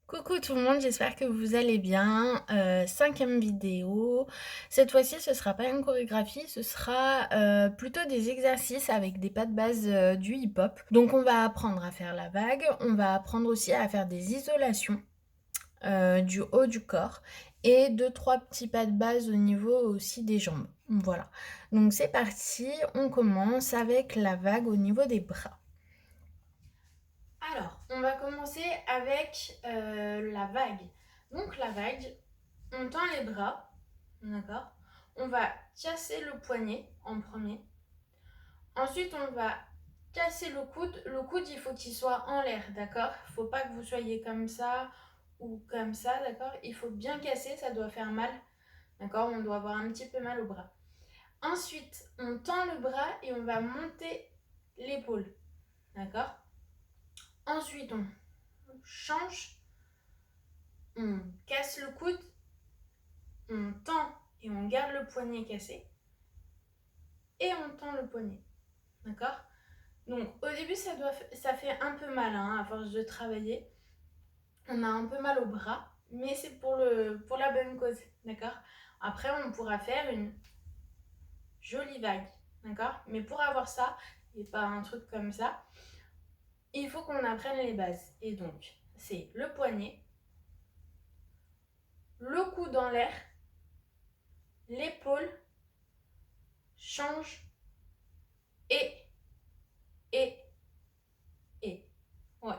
Coucou tout le monde, j'espère que vous allez bien. 5e vidéo. Cette fois-ci, ce sera pas une chorégraphie, ce sera plutôt des exercices avec des pas de base du hip-hop. Donc on va apprendre à faire la vague, on va apprendre aussi à faire des isolations du haut du corps et deux trois petits pas de base au niveau aussi des jambes. Voilà. Donc c'est parti, on commence avec la vague au niveau des bras. Alors, on va commencer avec la vague. Donc la vague, on tend les bras, d'accord? On va casser le poignet en premier. Ensuite, on va casser le coude. Le coude, il faut qu'il soit en l'air, d'accord? Il ne faut pas que vous soyez comme ça ou comme ça, d'accord? Il faut bien casser, ça doit faire mal, d'accord? On doit avoir un petit peu mal au bras. Ensuite, on tend le bras et on va monter l'épaule, d'accord? Ensuite, on change, on casse le coude, on tend et on garde le poignet cassé et on tend le poignet, d'accord? Donc au début ça fait un peu mal à force de travailler, on a un peu mal au bras, mais c'est pour la bonne cause, d'accord? Après on pourra faire une jolie vague, d'accord? Mais pour avoir ça, et pas un truc comme ça, il faut qu'on apprenne les bases. Et donc c'est le poignet, le coude dans l'air, l'épaule, change et, et, et. Ouais,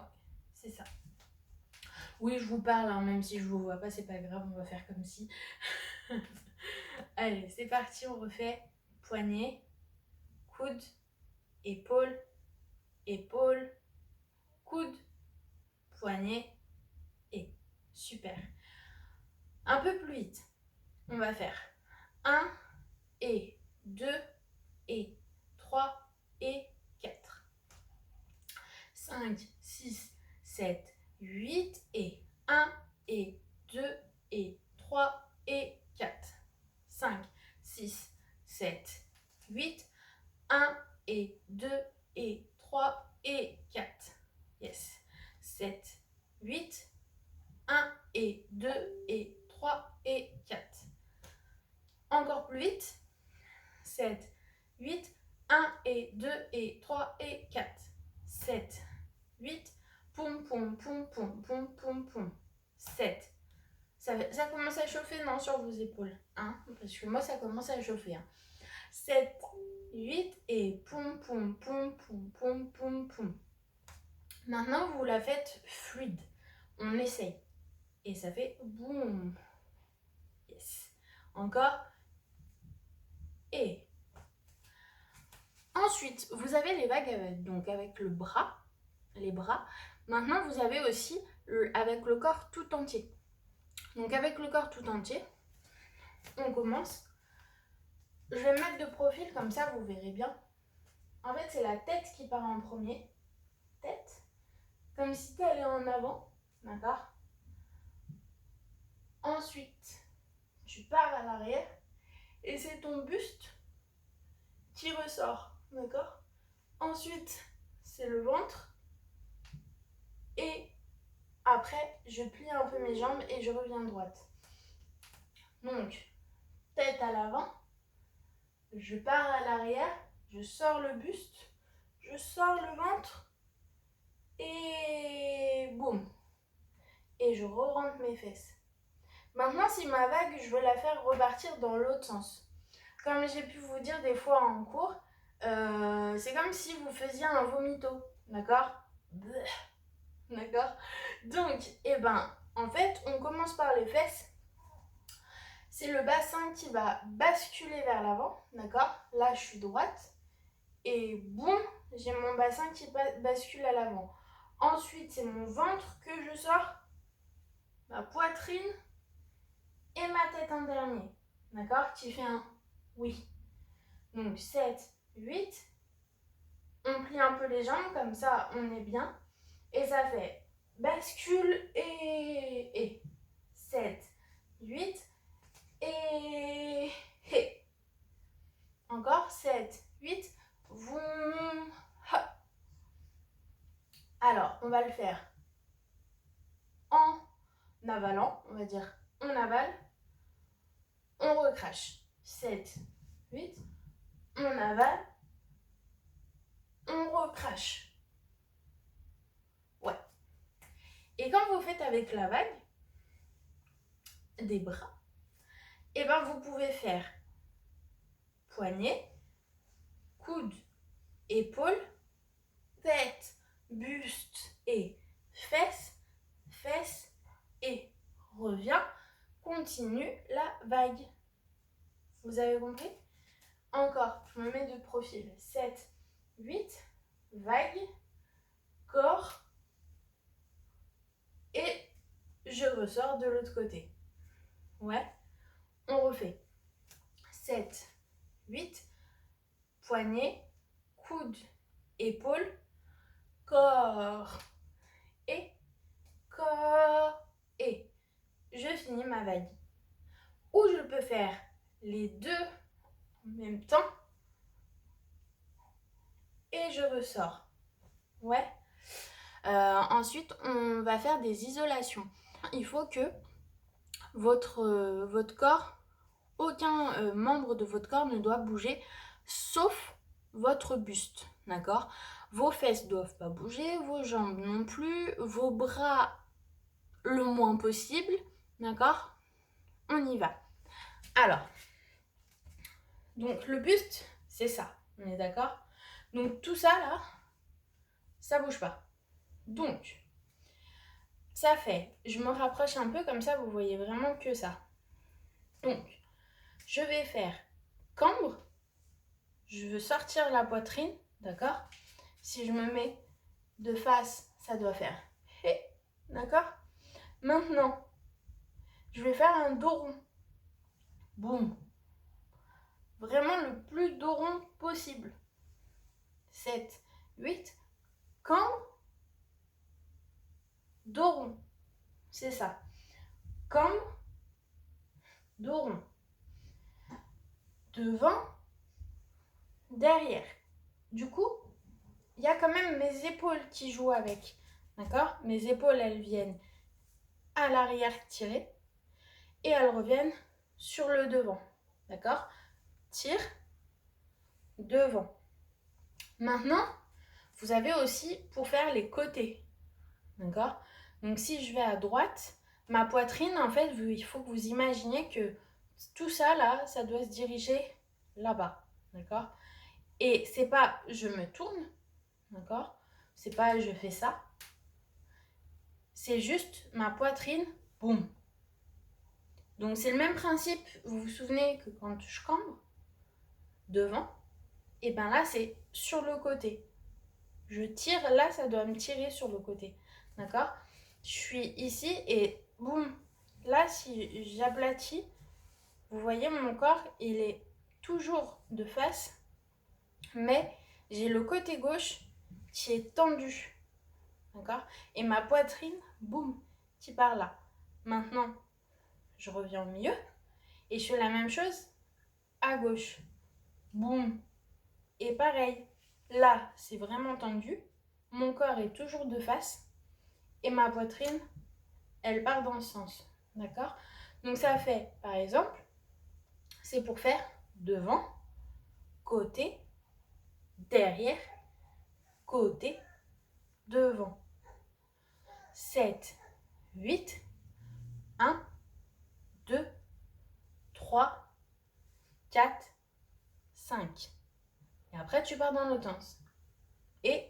c'est ça. Oui, je vous parle, hein, même si je vous vois pas, c'est pas grave, on va faire comme si. Allez, c'est parti, on refait poignet, coude, épaule, épaule, coude, poignet et. Super. Un peu plus vite. On va faire 1 et 2 et 3 et 4. 5, 6, 7, 8 et 1 et 2 et 3 et 4. 5, 6, 7, 8, 1 et 2 et 3 et 4. Yes. 7, 8, 1 et 2 et 3 et 4. Encore plus vite. 7, 8, 1 et 2 et 3 et 4. 7, 8, poum, poum, poum, poum, poum, poum, poum. 7. Ça commence à chauffer, non, sur vos épaules, hein? Parce que moi, ça commence à chauffer. 7, 8 et poum, poum, poum, poum, poum, poum, poum. Maintenant, vous la faites fluide. On essaye. Et ça fait boum. Yes. Encore. Et. Ensuite, vous avez les vagues donc avec le bras, les bras. Maintenant, vous avez aussi avec le corps tout entier. Donc avec le corps tout entier, on commence. Je vais me mettre de profil, comme ça vous verrez bien. En fait, c'est la tête qui part en premier. Tête. Comme si tu allais en avant. D'accord? Ensuite, tu pars à l'arrière. Et c'est ton buste qui ressort. D'accord? Ensuite, c'est le ventre. Et après, je plie un peu mes jambes et je reviens droite. Donc, tête à l'avant. Je pars à l'arrière. Je sors le buste. Je sors le ventre. Et boum. Et je re-rentre mes fesses. Maintenant, si ma vague, je veux la faire repartir dans l'autre sens. Comme j'ai pu vous dire des fois en cours, c'est comme si vous faisiez un vomito. D'accord? D'accord? Donc, en fait, on commence par les fesses. C'est le bassin qui va basculer vers l'avant. D'accord? Là, je suis droite. Et boum, j'ai mon bassin qui bascule à l'avant. Ensuite, c'est mon ventre que je sors, ma poitrine et ma tête en dernier. D'accord? Qui fait un oui. Donc 7, 8. On plie un peu les jambes, comme ça on est bien. Et ça fait bascule et. 7, 8 et. Encore 7, 8. Voum. Alors, on va le faire en avalant, on va dire on avale, on recrache. 7, 8, on avale, on recrache. Ouais. Et quand vous faites avec la vague des bras, et ben vous pouvez faire poignet, coude, épaule, tête, buste et fesses, fesses et revient, continue la vague. Vous avez compris? Encore, je me mets de profil. 7, 8, vague, corps, et je ressors de l'autre côté. Ouais, on refait. 7, 8, poignet, coude, épaule, corps, et je finis ma vague. Ou je peux faire les deux en même temps et je ressors. Ouais. Ensuite, on va faire des isolations. Il faut que votre corps, aucun membre de votre corps ne doit bouger, sauf votre buste, d'accord? Vos fesses ne doivent pas bouger, vos jambes non plus, vos bras le moins possible, d'accord? On y va. Alors, donc le buste, c'est ça, on est d'accord? Donc tout ça là, ça bouge pas. Donc, ça fait, je me rapproche un peu comme ça, vous voyez vraiment que ça. Donc, je vais faire cambre, je veux sortir la poitrine, d'accord? Si je me mets de face, ça doit faire hé, d'accord? Maintenant, je vais faire un dos rond. Boum. Vraiment le plus dos rond possible. 7, 8, cambre, dos rond. C'est ça. Cambre, dos rond. Devant, derrière. Du coup, il y a quand même mes épaules qui jouent avec. D'accord? Mes épaules, elles viennent à l'arrière tirer et elles reviennent sur le devant. D'accord? Tire, devant. Maintenant, vous avez aussi pour faire les côtés. D'accord? Donc si je vais à droite, ma poitrine, en fait, il faut que vous imaginiez que tout ça là, ça doit se diriger là-bas. D'accord? Et c'est pas je me tourne, d'accord? C'est pas je fais ça. C'est juste ma poitrine, boum. Donc c'est le même principe. Vous vous souvenez que quand je cambre devant, et ben là c'est sur le côté. Je tire, là ça doit me tirer sur le côté. D'accord? Je suis ici et boum. Là si j'aplatis, vous voyez mon corps, il est toujours de face, mais j'ai le côté gauche qui est tendu. D'accord? Et ma poitrine, boum, qui part là. Maintenant, je reviens au milieu et je fais la même chose à gauche. Boum. Et pareil, là, c'est vraiment tendu. Mon corps est toujours de face et ma poitrine, elle part dans ce sens. D'accord? Donc ça fait, par exemple, c'est pour faire devant, côté, derrière, côté, devant. 7, 8, 1, 2, 3, 4, 5. Et après, tu pars dans l'autre sens. Et.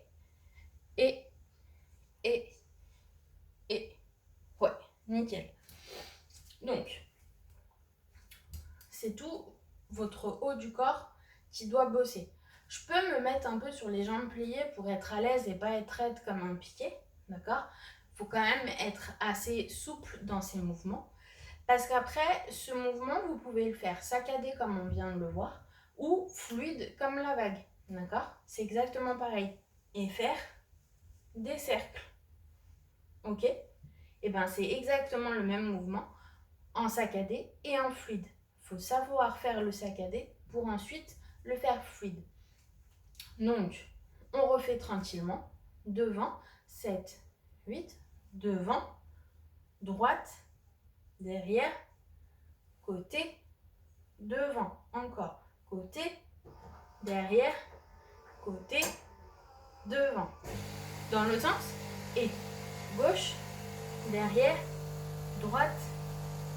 Ouais, nickel. Donc, c'est tout votre haut du corps qui doit bosser. Je peux me mettre un peu sur les jambes pliées pour être à l'aise et pas être raide comme un piquet, d'accord? Il faut quand même être assez souple dans ces mouvements. Parce qu'après, ce mouvement, vous pouvez le faire saccadé comme on vient de le voir, ou fluide comme la vague, d'accord? C'est exactement pareil. Et faire des cercles, ok? Et bien c'est exactement le même mouvement en saccadé et en fluide. Il faut savoir faire le saccadé pour ensuite le faire fluide. Donc, on refait tranquillement. Devant, 7, 8, devant, droite, derrière, côté, devant. Encore. Côté, derrière, côté, devant. Dans l'autre sens. Et gauche, derrière, droite,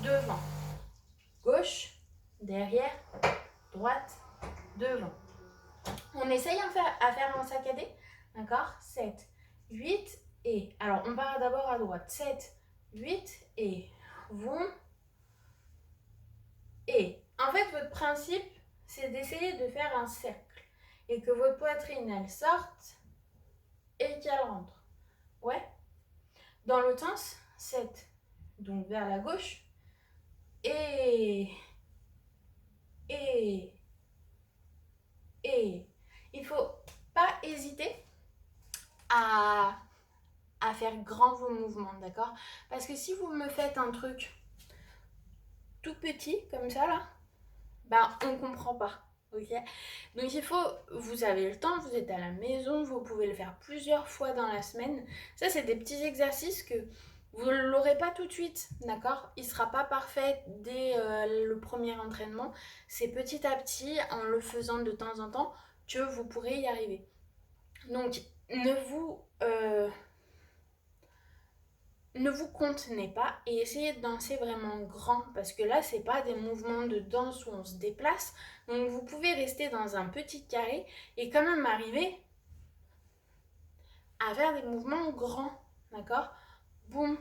devant. Gauche, derrière, droite, devant. On essaye à faire en saccadé. D'accord? 7, 8 et... Alors, on part d'abord à droite. 7, 8 et... Vous. Et en fait, votre principe, c'est d'essayer de faire un cercle. Et que votre poitrine, elle sorte et qu'elle rentre. Ouais? Dans l'autre sens, 7. Donc vers la gauche. Et... Il faut pas hésiter à faire grand vos mouvements, d'accord? Parce que si vous me faites un truc tout petit, comme ça, là, ben, on comprend pas, ok? Donc il faut, vous avez le temps, vous êtes à la maison, vous pouvez le faire plusieurs fois dans la semaine. Ça, c'est des petits exercices que vous ne l'aurez pas tout de suite, d'accord? Il ne sera pas parfait dès le premier entraînement. C'est petit à petit, en le faisant de temps en temps, que vous pourrez y arriver. Donc, ne vous contenez pas et essayez de danser vraiment grand parce que là, c'est pas des mouvements de danse où on se déplace. Donc, vous pouvez rester dans un petit carré et quand même arriver à faire des mouvements grands, d'accord? Boum.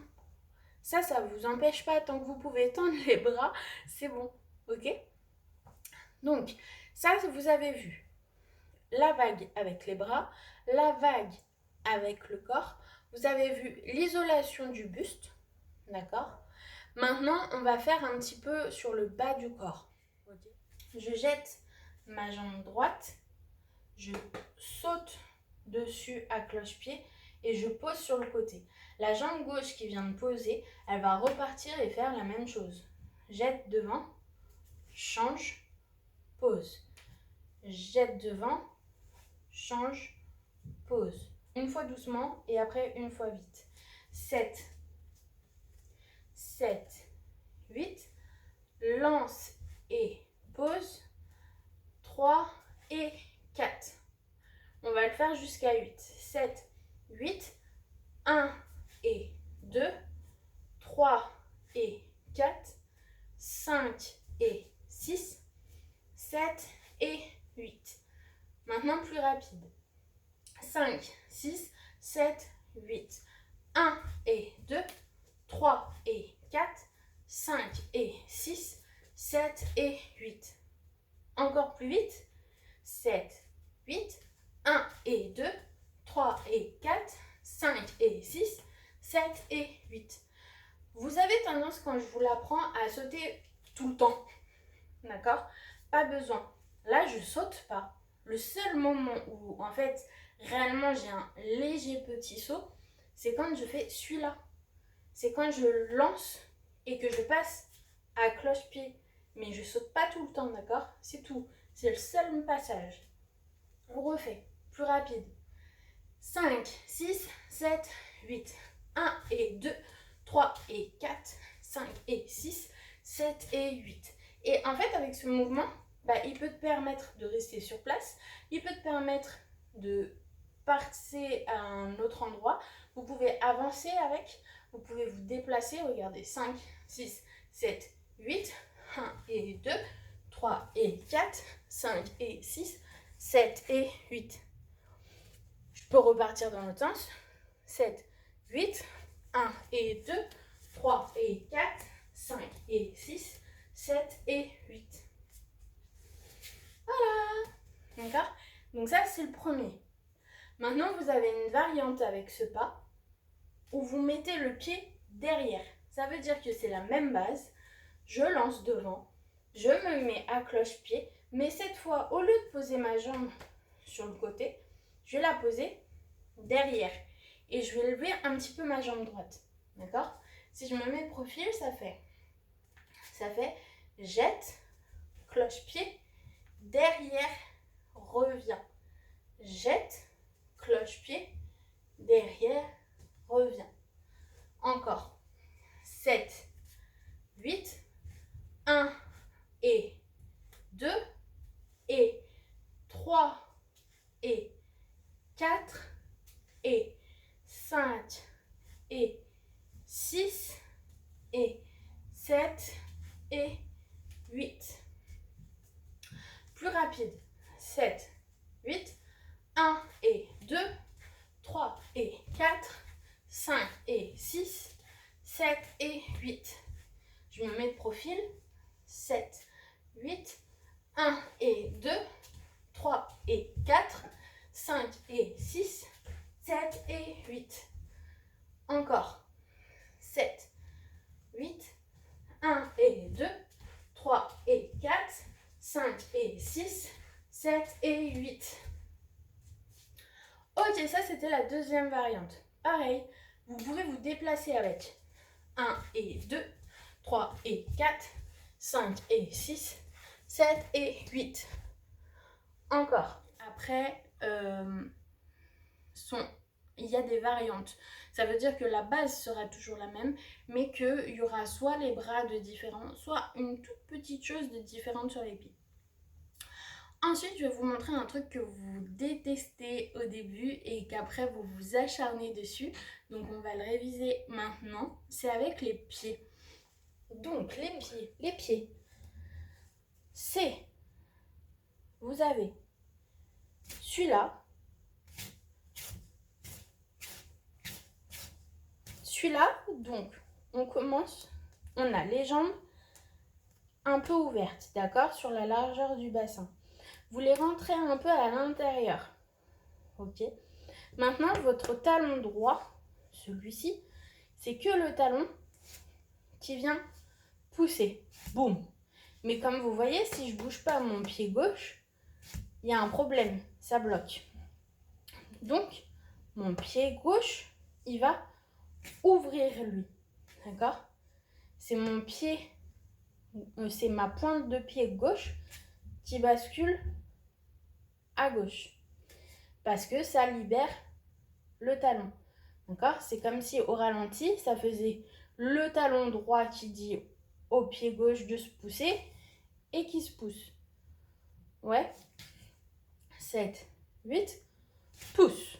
Ça vous empêche pas tant que vous pouvez tendre les bras, c'est bon, ok? Donc, ça, vous avez vu la vague avec les bras, la vague avec le corps. Vous avez vu l'isolation du buste, d'accord? Maintenant, on va faire un petit peu sur le bas du corps. Okay. Je jette ma jambe droite, je saute dessus à cloche-pied et je pose sur le côté. La jambe gauche qui vient de poser, elle va repartir et faire la même chose. Jette devant, change, pose. Jette devant, change, pose. Une fois doucement et après une fois vite. 7, 8, lance et pose. 3 et 4. On va le faire jusqu'à 8. 7, 8, 1 et 2, 3 et 4, 5 et 6, 7 et 8. Maintenant plus rapide. 5, 6, 7, 8. 1 et 2, 3 et 4, 5 et 6, 7 et 8. Encore plus vite. 7, 8, 1 et 2, 3 et 4, 5 et 6, 7 et 8. Vous avez tendance, quand je vous l'apprends, à sauter tout le temps. D'accord? Pas besoin. Là, je saute pas. Le seul moment où, en fait, réellement, j'ai un léger petit saut, c'est quand je fais celui-là. C'est quand je lance et que je passe à cloche-pied. Mais je saute pas tout le temps, d'accord? C'est tout. C'est le seul passage. On refait. Plus rapide. 5, 6, 7, 8. 1 et 2, 3 et 4, 5 et 6, 7 et 8. Et en fait, avec ce mouvement, il peut te permettre de rester sur place. Il peut te permettre de passer à un autre endroit. Vous pouvez avancer avec. Vous pouvez vous déplacer. Regardez. 5, 6, 7, 8. 1 et 2, 3 et 4, 5 et 6, 7 et 8. Je peux repartir dans l'autre sens. 7, 8, 1 et 2, 3 et 4, 5 et 6, 7 et 8. Voilà. D'accord? Donc ça, c'est le premier. Maintenant, vous avez une variante avec ce pas où vous mettez le pied derrière. Ça veut dire que c'est la même base. Je lance devant. Je me mets à cloche-pied. Mais cette fois, au lieu de poser ma jambe sur le côté, je vais la poser derrière. Et je vais lever un petit peu ma jambe droite. D'accord? Si je me mets de profil, ça fait jette, cloche-pied, derrière, reviens. Jette, cloche-pied, derrière, reviens. Encore. 7, 1 et 2 et 3 et 4 et 5 et 6 et 7 et 8. Plus rapide. 7, 8, 1 et 2, 3 et 4, 5 et 6, 7 et 8. Je me mets de profil. 7, 8, 1 et 2, 3 et 4, 5 et 6, 7 et 8. Encore. 7, 8, 1 et 2, 3 et 4, 5 et 6, 7 et 8. Ok, ça c'était la deuxième variante. Pareil, vous pouvez vous déplacer avec 1 et 2, 3 et 4, 5 et 6, 7 et 8. Encore. Après, il y a des variantes. Ça veut dire que la base sera toujours la même, mais qu'il y aura soit les bras de différents, soit une toute petite chose de différente sur les pieds. Ensuite, je vais vous montrer un truc que vous détestez au début et qu'après vous vous acharnez dessus. Donc on va le réviser maintenant. C'est avec les pieds. Donc les pieds, c'est, vous avez celui-là, donc on commence, on a les jambes un peu ouvertes, d'accord, sur la largeur du bassin. Vous les rentrez un peu à l'intérieur, ok. Maintenant, votre talon droit, celui-ci, c'est que le talon qui vient pousser, boum. Mais comme vous voyez, si je bouge pas mon pied gauche, il y a un problème, ça bloque. Donc, mon pied gauche, il va ouvrir lui, d'accord? C'est mon pied, c'est ma pointe de pied gauche qui bascule à gauche parce que ça libère le talon, d'accord? C'est comme si au ralenti, ça faisait le talon droit qui dit au pied gauche de se pousser et qui se pousse. Ouais. 7, 8, pousse.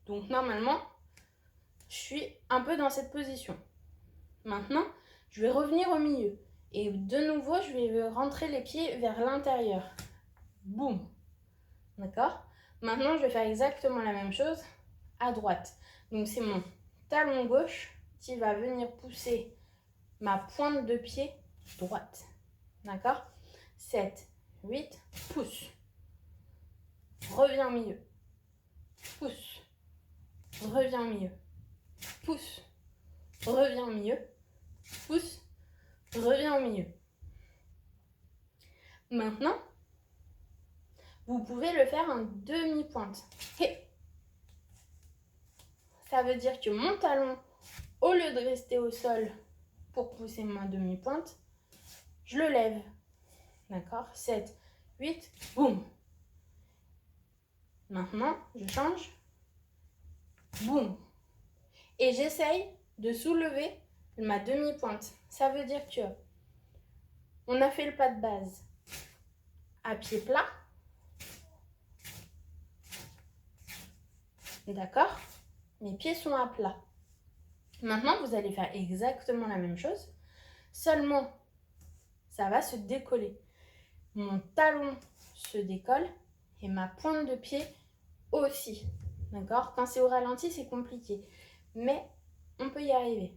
Donc normalement, je suis un peu dans cette position. Maintenant, je vais revenir au milieu. Et de nouveau, je vais rentrer les pieds vers l'intérieur. Boum. D'accord? Maintenant, je vais faire exactement la même chose à droite. Donc, c'est mon talon gauche qui va venir pousser ma pointe de pied droite. D'accord? 7, 8, pousse. Reviens au milieu. Pousse. Reviens au milieu. Pousse. Reviens au milieu. Pousse. Reviens au milieu. Maintenant, vous pouvez le faire en demi-pointe. Hey. Ça veut dire que mon talon, au lieu de rester au sol pour pousser ma demi-pointe, je le lève. D'accord? 7, 8, boum. Maintenant, je change. Boum. Et j'essaye de soulever ma demi-pointe. Ça veut dire que on a fait le pas de base à pied plat. D'accord? Mes pieds sont à plat. Maintenant, vous allez faire exactement la même chose. Seulement, ça va se décoller. Mon talon se décolle et ma pointe de pied aussi. D'accord? Quand c'est au ralenti, c'est compliqué. Mais on peut y arriver.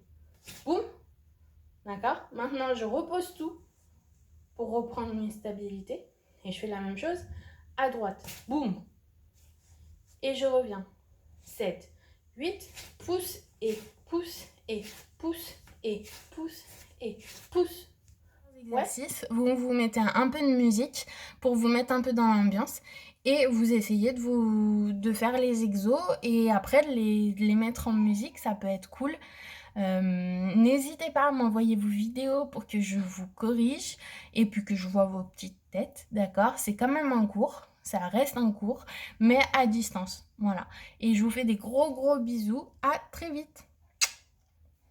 Boum. D'accord? Maintenant, je repose tout pour reprendre une stabilité. Et je fais la même chose à droite. Boum. Et je reviens. 7, 8, pousse et pousse et pousse et pousse et pousse. Exercice, vous mettez un peu de musique pour vous mettre un peu dans l'ambiance et vous essayez de faire les exos et après de les mettre en musique, ça peut être cool. N'hésitez pas à m'envoyer vos vidéos pour que je vous corrige et puis que je vois vos petites têtes, d'accord? C'est quand même un cours, ça reste un cours, mais à distance, voilà. Et je vous fais des gros bisous, à très vite!